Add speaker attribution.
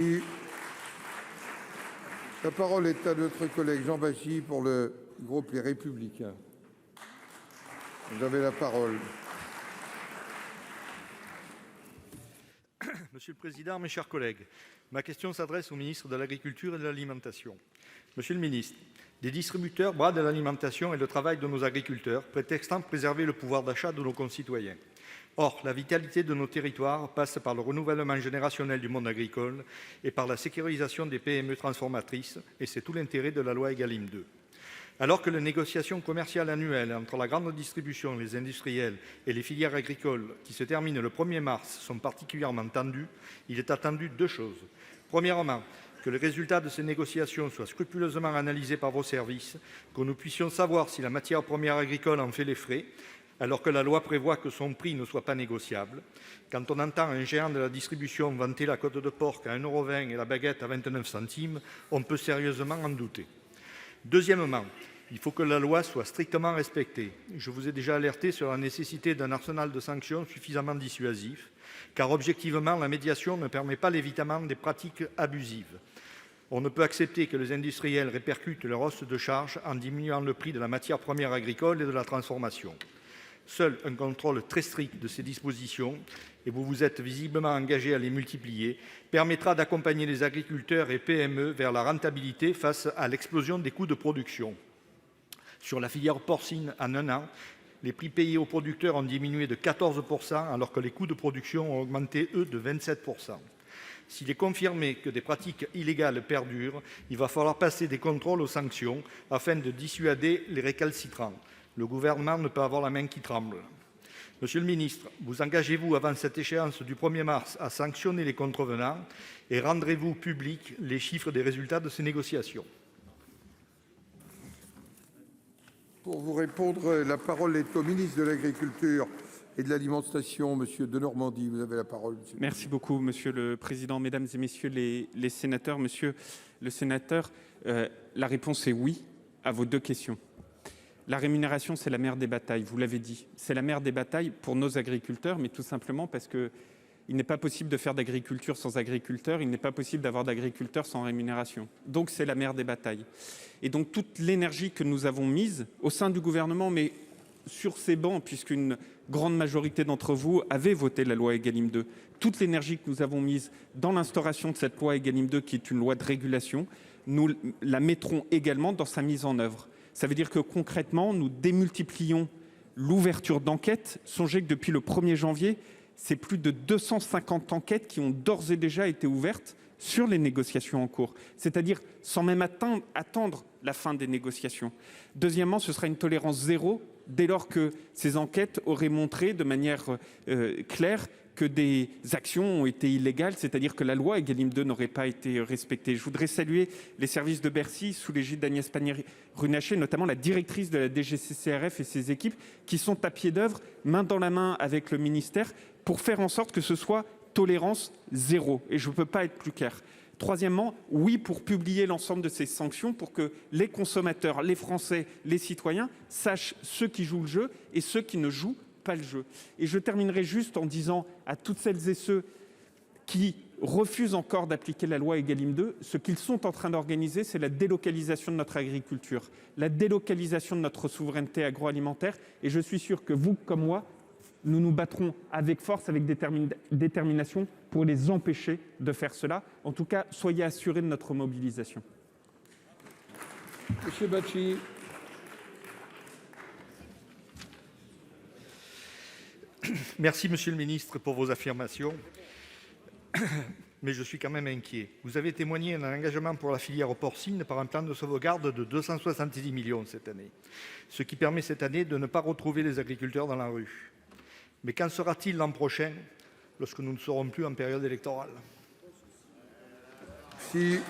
Speaker 1: Et la parole est à notre collègue Jean Bachy pour le groupe Les Républicains. Vous avez la parole.
Speaker 2: Monsieur le président, mes chers collègues, ma question s'adresse au ministre de l'Agriculture et de l'Alimentation. Monsieur le ministre, des distributeurs bradent l'alimentation et le travail de nos agriculteurs, prétextant de préserver le pouvoir d'achat de nos concitoyens. Or, la vitalité de nos territoires passe par le renouvellement générationnel du monde agricole et par la sécurisation des PME transformatrices, et c'est tout l'intérêt de la loi Égalim 2. Alors que les négociations commerciales annuelles entre la grande distribution, les industriels et les filières agricoles, qui se terminent le 1er mars, sont particulièrement tendues, il est attendu deux choses. Premièrement, que les résultats de ces négociations soient scrupuleusement analysés par vos services, que nous puissions savoir si la matière première agricole en fait les frais, alors que la loi prévoit que son prix ne soit pas négociable. Quand on entend un géant de la distribution vanter la côte de porc à 1,20 € et la baguette à 29 centimes, on peut sérieusement en douter. Deuxièmement, il faut que la loi soit strictement respectée. Je vous ai déjà alerté sur la nécessité d'un arsenal de sanctions suffisamment dissuasif, car objectivement, la médiation ne permet pas l'évitement des pratiques abusives. On ne peut accepter que les industriels répercutent leur hausse de charges en diminuant le prix de la matière première agricole et de la transformation. Seul un contrôle très strict de ces dispositions, et vous vous êtes visiblement engagé à les multiplier, permettra d'accompagner les agriculteurs et PME vers la rentabilité face à l'explosion des coûts de production. Sur la filière porcine, en un an, les prix payés aux producteurs ont diminué de 14 %, alors que les coûts de production ont augmenté, eux, de 27 %. S'il est confirmé que des pratiques illégales perdurent, il va falloir passer des contrôles aux sanctions afin de dissuader les récalcitrants. Le gouvernement ne peut avoir la main qui tremble. Monsieur le ministre, vous engagez-vous avant cette échéance du 1er mars à sanctionner les contrevenants et rendrez-vous publics les chiffres des résultats de ces négociations ?
Speaker 1: Pour vous répondre, la parole est au ministre de l'Agriculture et de l'Alimentation, Monsieur Denormandie. Vous avez la parole. Monsieur.
Speaker 3: Merci beaucoup, Monsieur le Président, Mesdames et Messieurs les sénateurs. Monsieur le sénateur, la réponse est oui à vos deux questions. La rémunération, c'est la mère des batailles, vous l'avez dit. C'est la mère des batailles pour nos agriculteurs, mais tout simplement parce qu'il n'est pas possible de faire d'agriculture sans agriculteurs, il n'est pas possible d'avoir d'agriculteurs sans rémunération. Donc c'est la mère des batailles. Et donc toute l'énergie que nous avons mise au sein du gouvernement, mais sur ces bancs, puisqu'une grande majorité d'entre vous avaient voté la loi Égalim 2, toute l'énergie que nous avons mise dans l'instauration de cette loi Égalim 2, qui est une loi de régulation, nous la mettrons également dans sa mise en œuvre. Ça veut dire que concrètement, nous démultiplions l'ouverture d'enquêtes. Songez que depuis le 1er janvier, c'est plus de 250 enquêtes qui ont d'ores et déjà été ouvertes sur les négociations en cours, c'est-à-dire sans même attendre la fin des négociations. Deuxièmement, ce sera une tolérance zéro dès lors que ces enquêtes auraient montré de manière claire que des actions ont été illégales, c'est-à-dire que la loi Égalim 2 n'aurait pas été respectée. Je voudrais saluer les services de Bercy sous l'égide d'Agnès Pannier-Runacher, notamment la directrice de la DGCCRF et ses équipes, qui sont à pied d'œuvre, main dans la main avec le ministère, pour faire en sorte que ce soit tolérance zéro. Et je ne peux pas être plus clair. Troisièmement, oui pour publier l'ensemble de ces sanctions pour que les consommateurs, les Français, les citoyens sachent ceux qui jouent le jeu et ceux qui ne jouent pas le jeu. Et je terminerai juste en disant à toutes celles et ceux qui refusent encore d'appliquer la loi Égalim 2, ce qu'ils sont en train d'organiser, c'est la délocalisation de notre agriculture, la délocalisation de notre souveraineté agroalimentaire. Et je suis sûr que vous, comme moi, nous nous battrons avec force, avec détermination pour les empêcher de faire cela. En tout cas, soyez assurés de notre mobilisation.
Speaker 1: Monsieur Bachy.
Speaker 2: Merci, Monsieur le ministre, pour vos affirmations, mais je suis quand même inquiet. Vous avez témoigné d'un engagement pour la filière porcine par un plan de sauvegarde de 270 millions cette année, ce qui permet cette année de ne pas retrouver les agriculteurs dans la rue. Mais qu'en sera-t-il l'an prochain, lorsque nous ne serons plus en période électorale ?
Speaker 1: Merci.